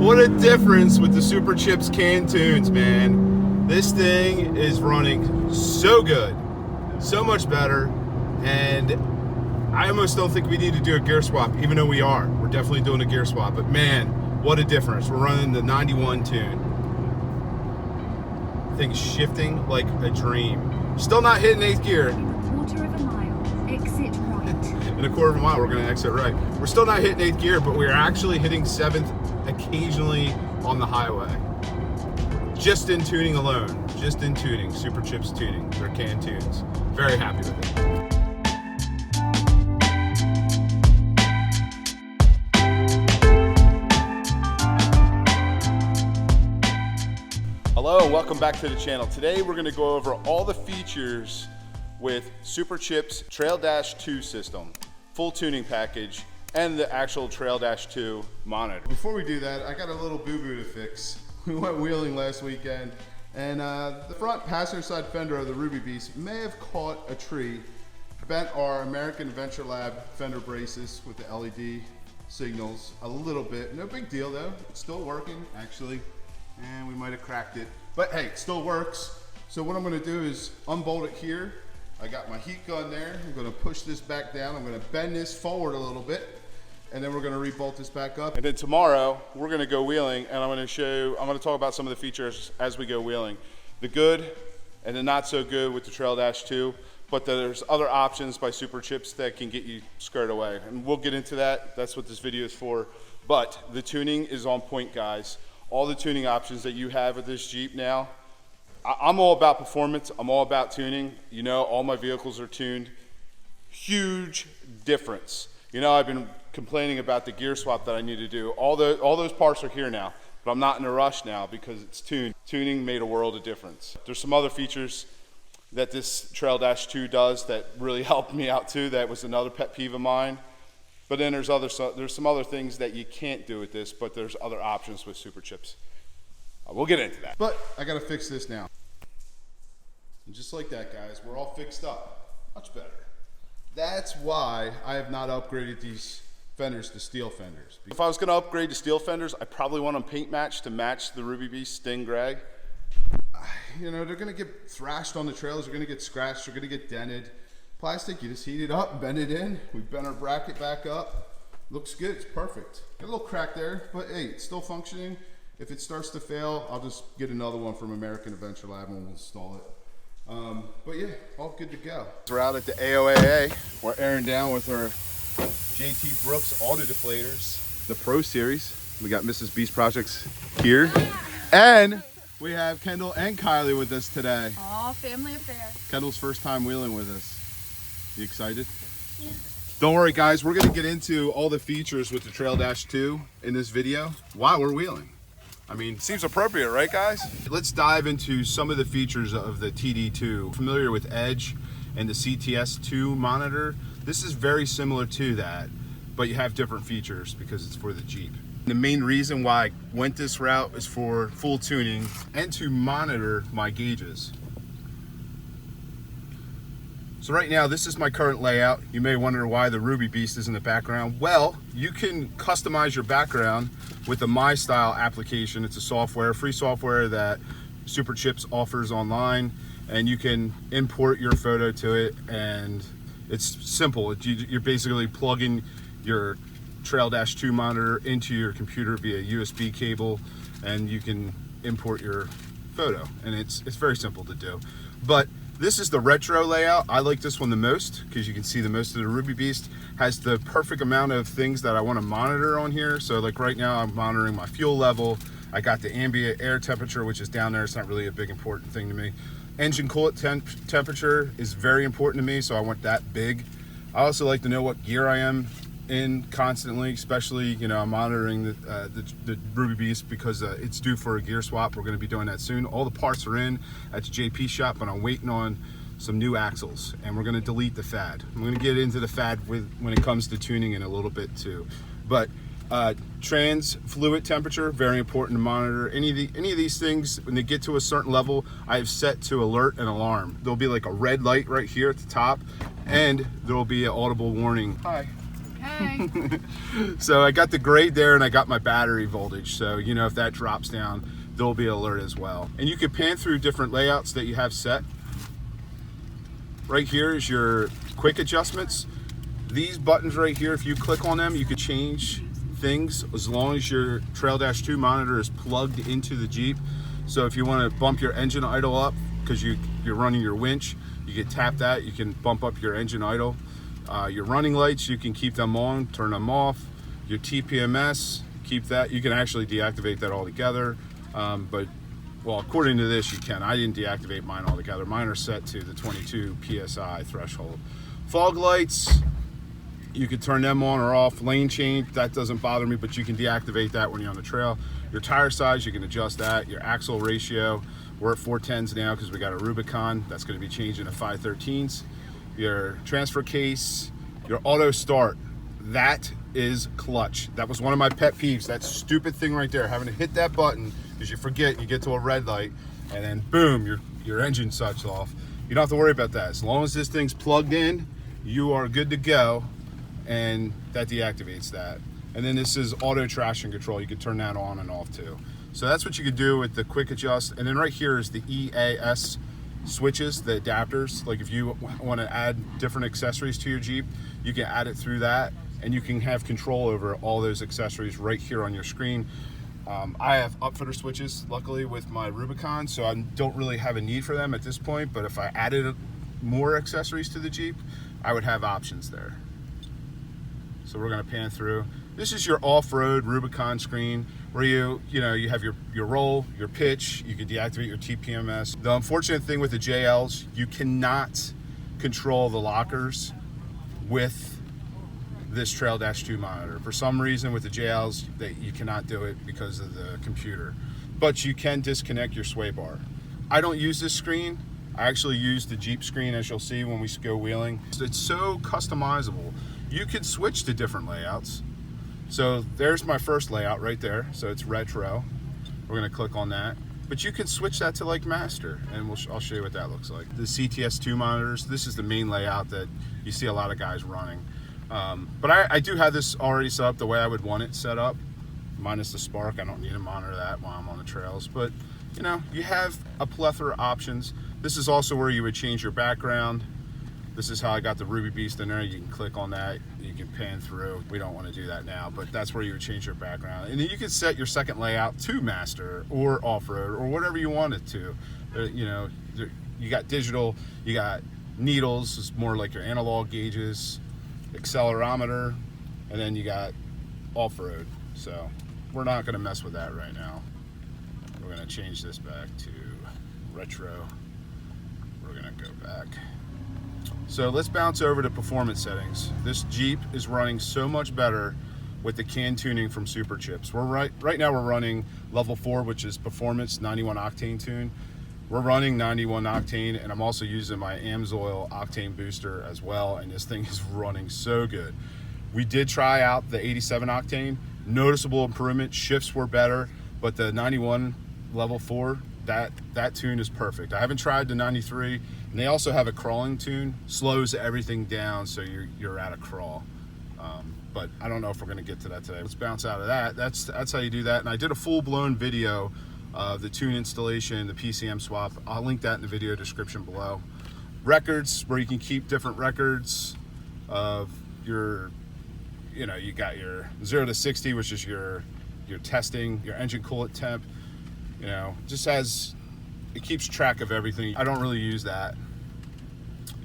What a difference with the Superchips can tunes, man. This thing is running so good, so much better, and I almost don't think we need to do a gear swap, even though we are. We're definitely doing a gear swap, but man, what a difference. We're running the 91 tune. Thing's shifting like a dream. Still not hitting 8th gear. Quarter of a mile, exit right. In a quarter of a mile, we're gonna exit right. We're still not hitting 8th gear, but we're actually hitting 7th occasionally on the highway. Just in tuning alone, just in tuning, Superchips tuning, their can tunes. Very happy with it. Hello and welcome back to the channel. Today we're going to go over all the features with Superchips Trail Dash 2 system, full tuning package, and the actual Trail Dash 2 monitor. Before we do that, I got a little boo-boo to fix. We went wheeling last weekend, and the front passenger side fender of the RUBIBEAST may have caught a tree, bent our American Venture Lab fender braces with the LED signals a little bit. No big deal though, it's still working actually. And we might have cracked it, but hey, it still works. So what I'm gonna do is unbolt it here. I got my heat gun there. I'm gonna push this back down. I'm gonna bend this forward a little bit, and then we're gonna rebolt this back up. And then tomorrow, we're gonna go wheeling, and I'm gonna talk about some of the features as we go wheeling. The good and the not so good with the Trail Dash 2, but there's other options by Superchips that can get you squared away. And we'll get into that. That's what this video is for. But the tuning is on point, guys. All the tuning options that you have with this Jeep now. I'm all about performance. I'm all about tuning. You know, all my vehicles are tuned. Huge difference. You know, I've been complaining about the gear swap that I need to do. All those parts are here now, but I'm not in a rush now because it's tuned. Tuning made a world of difference. There's some other features that this Trail Dash 2 does that really helped me out too. That was another pet peeve of mine. But then there's some other things that you can't do with this, but there's other options with Superchips. We'll get into that. But I gotta fix this now. And just like that, guys, we're all fixed up. Much better. That's why I have not upgraded these fenders to steel fenders. If I was gonna upgrade to steel fenders, I probably want them paint matched to match the RUBIBEAST Sting Greg. You know, they're gonna get thrashed on the trails, they're gonna get scratched, they're gonna get dented. Plastic, you just heat it up, bend it in. We bent our bracket back up. Looks good, it's perfect. Got a little crack there, but hey, it's still functioning. If it starts to fail, I'll just get another one from American Venture Lab and we'll install it. But yeah, all good to go. We're out at the AOAA. We're airing down with our JT Brooks auto deflators, the Pro Series. We got Mrs. Beast Projects here. And we have Kendall and Kylie with us today. Aw, family affair. Kendall's first time wheeling with us. You excited? Yeah. Don't worry guys, we're gonna get into all the features with the Trail Dash 2 in this video while we're wheeling. I mean, seems appropriate, right guys? Let's dive into some of the features of the TD2. Familiar with Edge and the CTS2 monitor? This is very similar to that, but you have different features because it's for the Jeep. The main reason why I went this route is for full tuning and to monitor my gauges. So right now, this is my current layout. You may wonder why the RUBIBEAST is in the background. Well, you can customize your background with the My Style application. It's a software, free software that Superchips offers online, and you can import your photo to it, and it's simple. You're basically plugging your Trail Dash 2 monitor into your computer via USB cable, and you can import your photo, and it's very simple to do. But this is the retro layout. I like this one the most because you can see the most of the RUBIBEAST has the perfect amount of things that I want to monitor on here. So like right now I'm monitoring my fuel level. I got the ambient air temperature, which is down there. It's not really a big important thing to me. Engine coolant temperature is very important to me, so I want that big. I also like to know what gear I am in constantly, especially, you know, I'm monitoring the RUBIBEAST because it's due for a gear swap. We're going to be doing that soon. All the parts are in at the JP shop, but I'm waiting on some new axles, and we're going to delete the fad. I'm going to get into the fad when it comes to tuning in a little bit too. But trans fluid temperature, very important to monitor. Any of these things, when they get to a certain level, I have set to alert and alarm. There'll be like a red light right here at the top, and there will be an audible warning. Hi. Hey. So I got the grade there and I got my battery voltage. So, you know, if that drops down, there'll be an alert as well. And you can pan through different layouts that you have set. Right here is your quick adjustments. These buttons right here, if you click on them, you can change things as long as your Trail Dash 2 monitor is plugged into the Jeep. So if you want to bump your engine idle up because you're running your winch, you can tap that, you can bump up your engine idle. Your running lights, you can keep them on, turn them off. Your TPMS, keep that. You can actually deactivate that altogether. But, well, according to this, you can. I didn't deactivate mine altogether. Mine are set to the 22 PSI threshold. Fog lights, you can turn them on or off. Lane change, that doesn't bother me, but you can deactivate that when you're on the trail. Your tire size, you can adjust that. Your axle ratio, we're at 410s now because we got a Rubicon. That's going to be changing to 513s. Your transfer case, your auto start, that is clutch. That was one of my pet peeves, that stupid thing right there, having to hit that button because you forget, you get to a red light and then boom, your engine shuts off. You don't have to worry about that. As long as this thing's plugged in, you are good to go, and that deactivates that. And then this is auto traction control. You can turn that on and off too. So that's what you could do with the quick adjust. And then right here is the EAS switches, the adapters. Like if you want to add different accessories to your Jeep, you can add it through that, and you can have control over all those accessories right here on your screen. I have upfitter switches, luckily, with my Rubicon, so I don't really have a need for them at this point, but if I added more accessories to the Jeep, I would have options there. So we're gonna pan through. This is your off-road Rubicon screen where you have your roll, your pitch, you can deactivate your TPMS. The unfortunate thing with the JLs, you cannot control the lockers with this Trail Dash 2 monitor. For some reason with the JLs, you cannot do it because of the computer. But you can disconnect your sway bar. I don't use this screen. I actually use the Jeep screen, as you'll see when we go wheeling. It's so customizable. You can switch to different layouts. So there's my first layout right there. So it's retro. We're gonna click on that. But you can switch that to like master, and I'll show you what that looks like. The CTS2 monitors, this is the main layout that you see a lot of guys running. But I do have this already set up the way I would want it set up, minus the spark. I don't need to monitor that while I'm on the trails. But you know, you have a plethora of options. This is also where you would change your background. This is how I got the RUBIBEAST in there. You can click on that, you can pan through. We don't want to do that now, but that's where you would change your background. And then you can set your second layout to master or off-road or whatever you want it to. You know, you got digital, you got needles, it's more like your analog gauges, accelerometer, and then you got off-road. So we're not going to mess with that right now. We're going to change this back to retro. We're going to go back. So let's bounce over to performance settings. This Jeep is running so much better with the can tuning from Superchips. We're right now we're running level 4, which is performance 91 octane tune. We're running 91 octane, and I'm also using my AMSOIL octane booster as well, and this thing is running so good. We did try out the 87 octane, noticeable improvement, shifts were better, but the 91 level 4, that tune is perfect. I haven't tried the 93, and they also have a crawling tune, slows everything down so you're at a crawl. But I don't know if we're gonna get to that today. Let's bounce out of that. That's how you do that. And I did a full-blown video of the tune installation, the PCM swap. I'll link that in the video description below. Records, where you can keep different records of your, you got your 0 to 60, which is your testing, your engine coolant temp. Just it keeps track of everything. I don't really use that.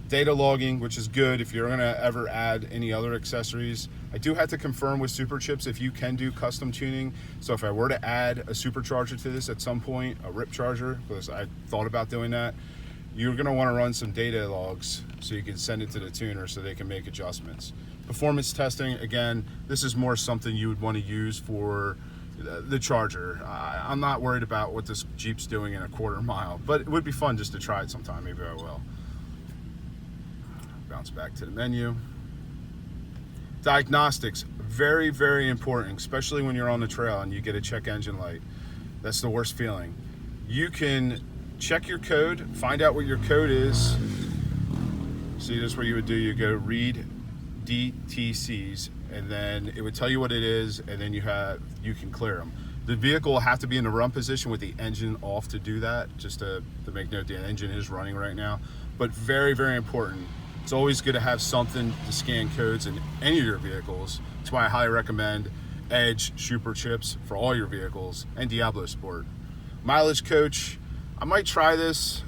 Data logging, which is good if you're gonna ever add any other accessories. I do have to confirm with Superchips if you can do custom tuning. So if I were to add a supercharger to this at some point, a RIP charger, because I thought about doing that, you're gonna wanna run some data logs so you can send it to the tuner so they can make adjustments. Performance testing, again, this is more something you would wanna use for the charger. I'm not worried about what this Jeep's doing in a quarter mile, but it would be fun just to try it sometime. Maybe I will. Bounce back to the menu. Diagnostics, very, very important, especially when you're on the trail and you get a check engine light. That's the worst feeling. You can check your code, find out what your code is. See, this is where you would do, you go read DTCs, and then it would tell you what it is, and then you can clear them. The vehicle will have to be in the run position with the engine off to do that, just to make note the engine is running right now. But very, very important. It's always good to have something to scan codes in any of your vehicles. That's why I highly recommend Edge Superchips for all your vehicles, and Diablo Sport. Mileage coach, I might try this.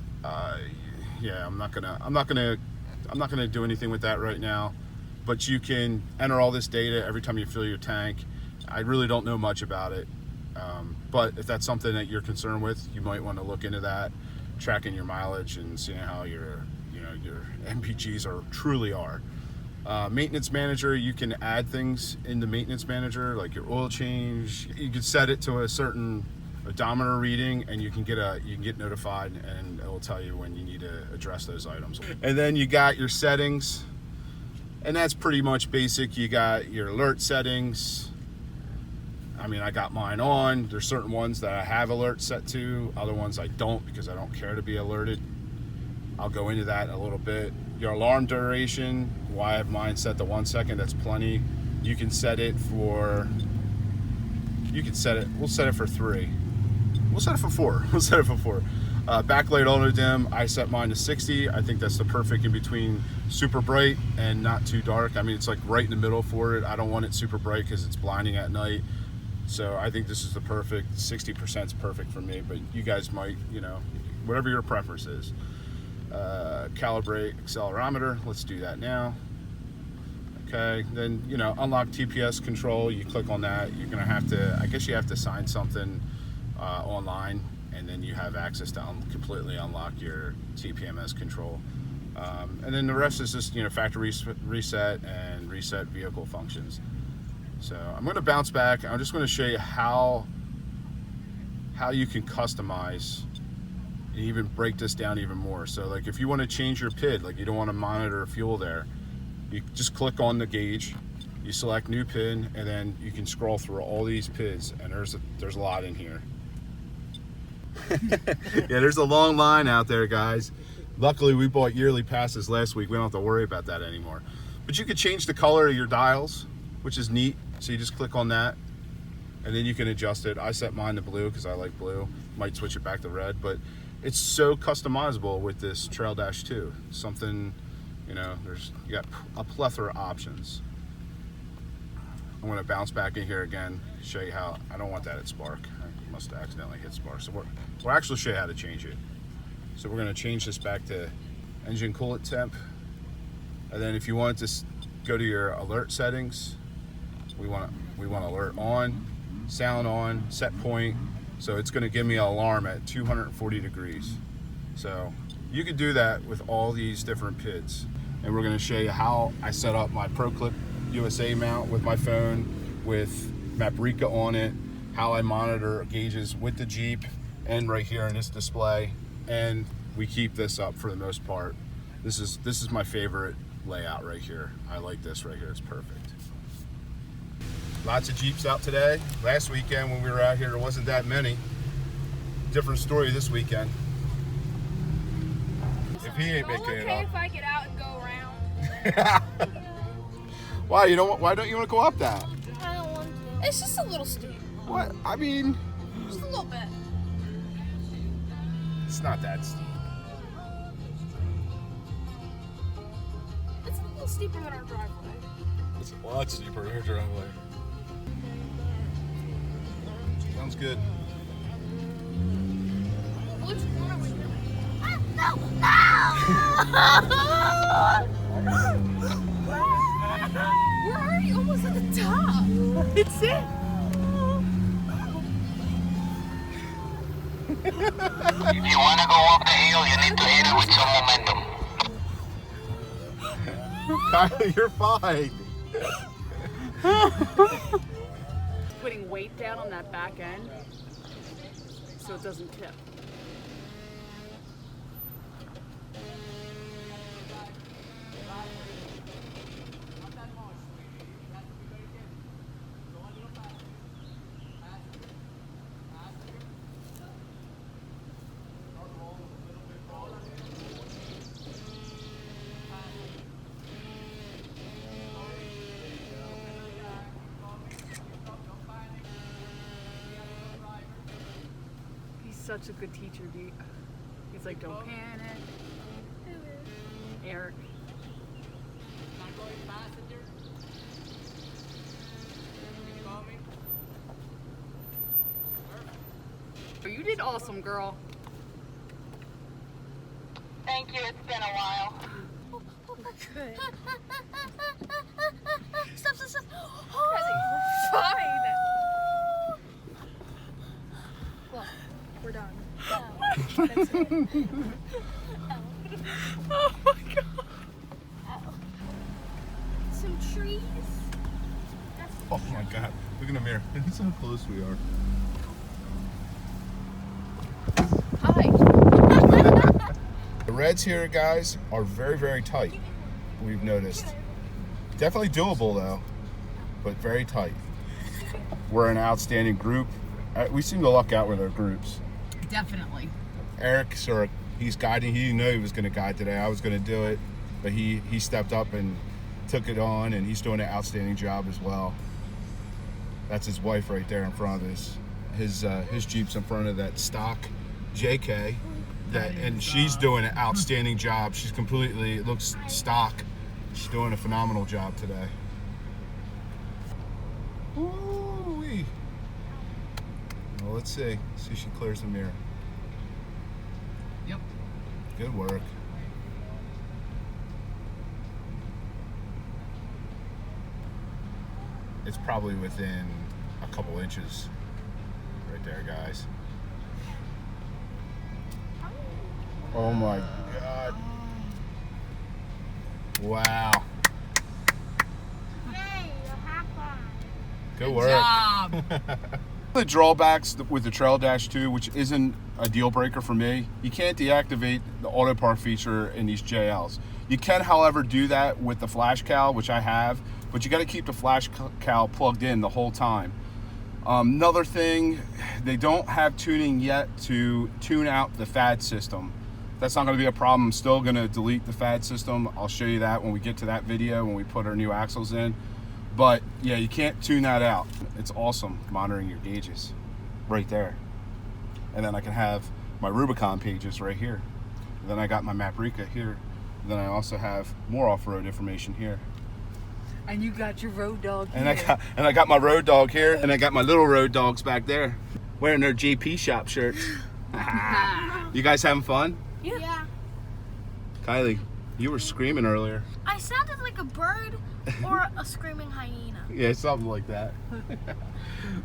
Yeah, I'm not gonna do anything with that right now. But you can enter all this data every time you fill your tank. I really don't know much about it. But if that's something that you're concerned with, you might want to look into that, tracking your mileage and seeing how your MPGs truly are. Maintenance manager, you can add things in the maintenance manager, like your oil change. You can set it to a certain odometer reading, and you can get notified, and it will tell you when you need to address those items. And then you got your settings, and that's pretty much basic. You got your alert settings. I mean, I got mine on. There's certain ones that I have alerts set to, other ones I don't, because I don't care to be alerted. I'll go into that in a little bit. Your alarm duration, why I have mine set to 1 second, that's plenty. You can set it for, we'll set it for 3. We'll set it for 4. We'll set it for 4. Backlight auto dim, I set mine to 60. I think that's the perfect in between super bright and not too dark. I mean, it's like right in the middle for it. I don't want it super bright because it's blinding at night. So I think this is the perfect, 60% is perfect for me, but you guys might, whatever your preference is. Calibrate accelerometer, let's do that now. Okay, then, unlock TPS control, you click on that. You're gonna have to, I guess you have to sign something online, and then you have access to completely unlock your TPMS control. And then the rest is just, factory reset and reset vehicle functions. So I'm going to bounce back. I'm just going to show you how you can customize and even break this down even more. So like if you want to change your PID, like you don't want to monitor fuel there, you just click on the gauge, you select new PID, and then you can scroll through all these PIDs, and there's a lot in here. Yeah, there's a long line out there, guys. Luckily we bought yearly passes last week. We don't have to worry about that anymore. But you could change the color of your dials, which is neat. So you just click on that, and then you can adjust it. I set mine to blue because I like blue. Might switch it back to red, but it's so customizable with this Trail Dash 2. Something, you got a plethora of options. I'm going to bounce back in here again, show you how. I don't want that at spark. I must have accidentally hit spark. So we'll actually show you how to change it. So we're going to change this back to engine coolant temp, and then if you want to go to your alert settings. We want alert on, sound on, set point. So it's going to give me an alarm at 240 degrees. So you could do that with all these different PIDs. And we're going to show you how I set up my ProClip USA mount with my phone with Maprika on it, how I monitor gauges with the Jeep and right here in this display. And we keep this up for the most part. This is my favorite layout right here. I like this right here, it's perfect. Lots of Jeeps out today. Last weekend when we were out here, there wasn't that many. Different story this weekend. If he ain't making it up. If I get out and go around. Why don't you want to go up that? I don't want to. It's just a little steep. What? I mean, Just a little bit. it's not that steep. It's a little steeper than our driveway. It's a lot steeper than our driveway. Sounds good. Which one are we doing? No! We're already almost at the top. It's it. If you want to go up the hill, you need to hit it with some momentum. Kylie, you're fine. Putting weight down on that back end so it doesn't tip. such a good teacher. He's like, don't panic. Eric. Oh, you did awesome, girl. Thank you, it's been a while. Good. Stop, stop, stop. Oh, fine. Look, we're done. That's it. Oh my god. Some trees. Oh my god. Look in the mirror. Look how close we are. Hi. The reds here, guys, are very, very tight. We've noticed. Definitely doable though, but very tight. We're an outstanding group. We seem to luck out with our groups. Definitely. Eric, sir, he's guiding. He didn't know he was going to guide today. I was going to do it, but he stepped up and took it on, and he's doing an outstanding job as well. That's his wife right there in front of us. His Jeep's in front of that stock JK, and she's doing an outstanding job. She's completely, it looks stock. She's doing a phenomenal job today. Ooh-wee. Well, let's see. See if she clears the mirror. Yep. Good work. It's probably within a couple inches right there, guys. Oh my God. Wow. Hey, high five. Good work. Job. The drawbacks with the Trail Dash 2, which isn't a deal breaker for me, you can't deactivate the auto park feature in these JLs. You can, however, do that with the flash cal, which I have, but you got to keep the flash cal plugged in the whole time. Another thing, they don't have tuning yet to tune out the FAD system. That's not going to be a problem. I'm still going to delete the FAD system. I'll show you that when we get to that video, when we put our new axles in. But yeah, you can't tune that out. It's awesome monitoring your gauges right there. And then I can have my Rubicon pages right here. And then I got my Maprica here. And then I also have more off-road information here. And you got your road dog here. And I got my road dog here, and I got my little road dogs back there wearing their JP shop shirts. You guys having fun? Yeah. Kylie, you were screaming earlier. I sounded like a bird or a screaming hyena. Yeah, something like that.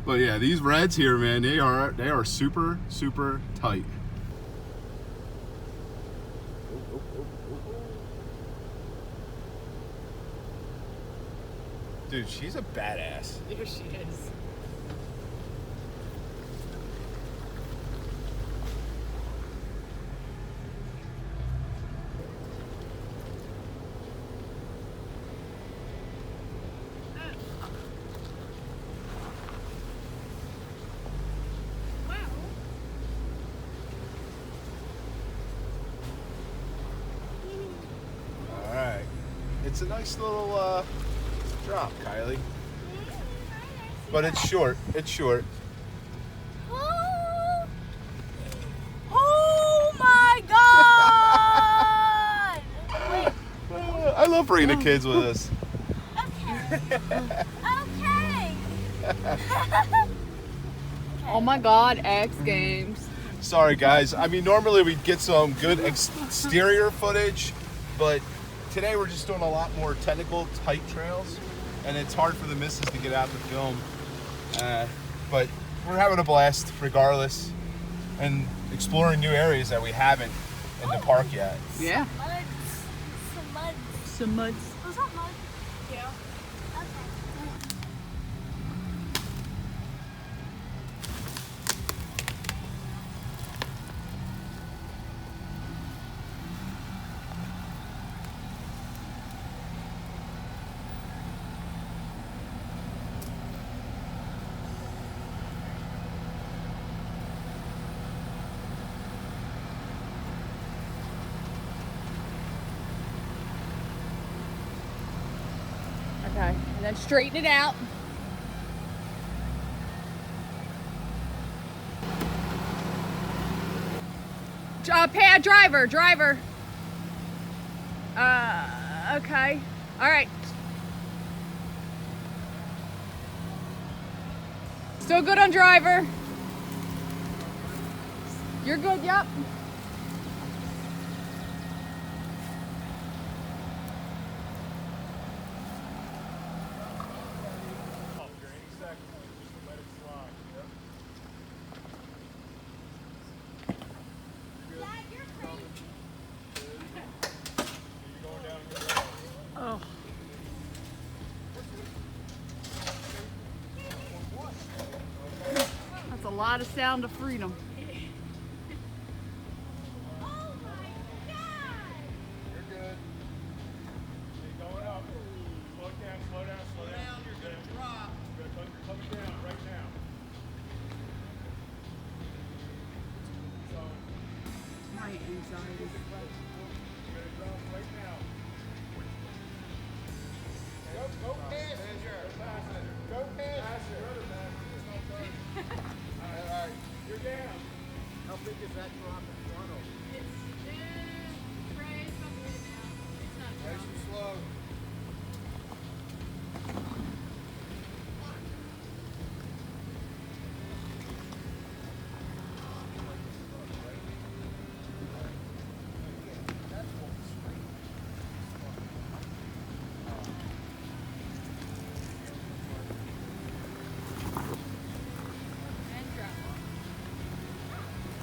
But yeah, these reds here, man, they are super, super tight. Dude, she's a badass. There she is. All right. It's a nice little drop, Kylie. But it's short. It's short. Oh my God! Wait. I love bringing the kids with us. Okay. Oh my God, X Games. Sorry, guys. I mean, normally we'd get some good exterior footage, but today we're just doing a lot more technical, tight trails, and it's hard for the missus to get out to film. But we're having a blast regardless, and exploring new areas that we haven't in the park yet. Yeah. Muds. Some muds. Some muds. Was that mud? Yeah. Okay. Okay, and then straighten it out. Driver. Okay. All right. Still good on driver. You're good, yep. Oh. That's a lot of sound of freedom.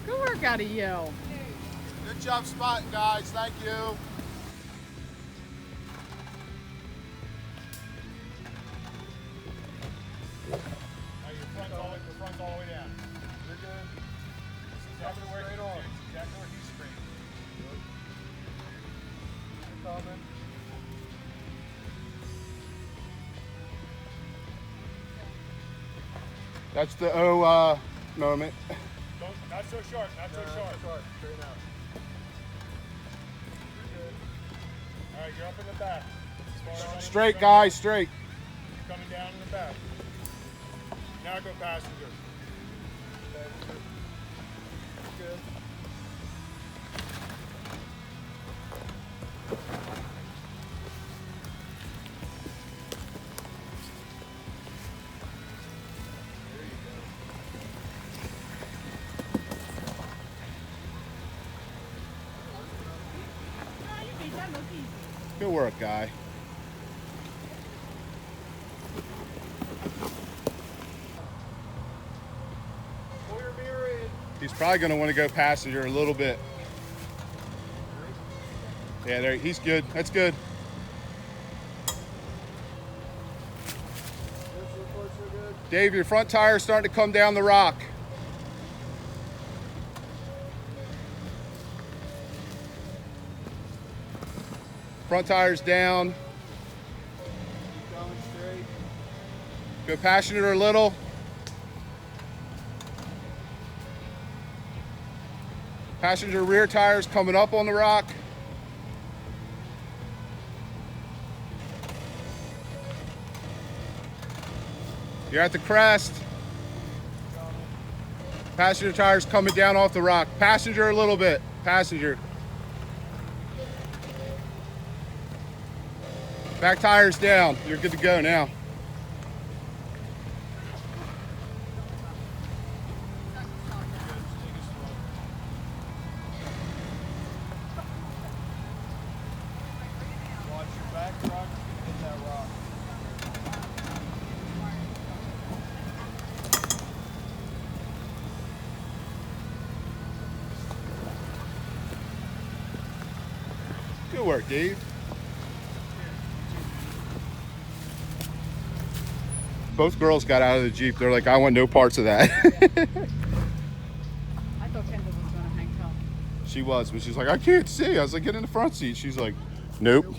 Good work out of you. Good job spotting, guys. Thank you. Your front's all the way down. You're good. Exactly where he's straight. Good. You're coming. That's the moment. Not so sharp, not so sharp. Straight out. You're good. All right, you're up in the back. Straight, guys, straight. You're coming down in the back. Now go passenger. Good. Good work, guy. Pull your mirror in. He's probably going to want to go passenger a little bit. Yeah, there. He's good. That's good. Dave, your front tire's starting to come down the rock. Front tire's down. Going straight. Go passenger a little. Passenger rear tire's coming up on the rock. You're at the crest. Passenger tire's coming down off the rock. Passenger a little bit. Passenger. Back tire's down. You're good to go now. Watch your back rock. Hit that rock. Good work, Dave. Both girls got out of the Jeep. They're like, I want no parts of that. I thought Kendall was going to hang tough. She was, but she's like, I can't see. I was like, get in the front seat. She's like, nope.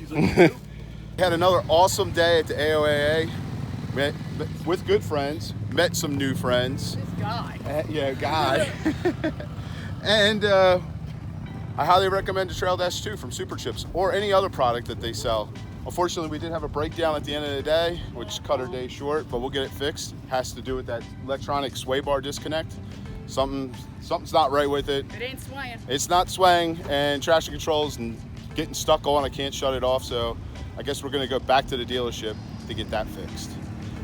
Had another awesome day at the AOAA. Met with good friends. Met some new friends. This guy. Yeah, guy. And I highly recommend the Trail Dash 2 from Superchips or any other product that they sell. Unfortunately, we did have a breakdown at the end of the day, which cut our day short, but we'll get it fixed. Has to do with that electronic sway bar disconnect. something's not right with it. It ain't swaying. It's not swaying, and traction control's and getting stuck on. I can't shut it off, so I guess we're gonna go back to the dealership to get that fixed.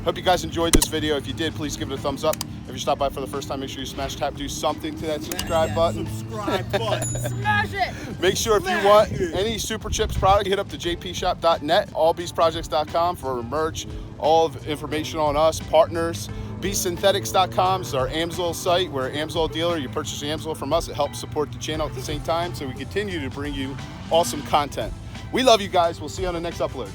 Hope you guys enjoyed this video. If you did, please give it a thumbs up. If you stopped by for the first time, make sure you smash, tap, do something to that subscribe button. Subscribe button. Smash it! Make sure if you want any Superchips product, hit up to jpshop.net, allbeastprojects.com for merch, all of information on us, partners. BeastSynthetics.com is our Amsoil site. We're an Amsoil dealer. You purchase Amsoil from us. It helps support the channel at the same time, so we continue to bring you awesome content. We love you guys. We'll see you on the next upload.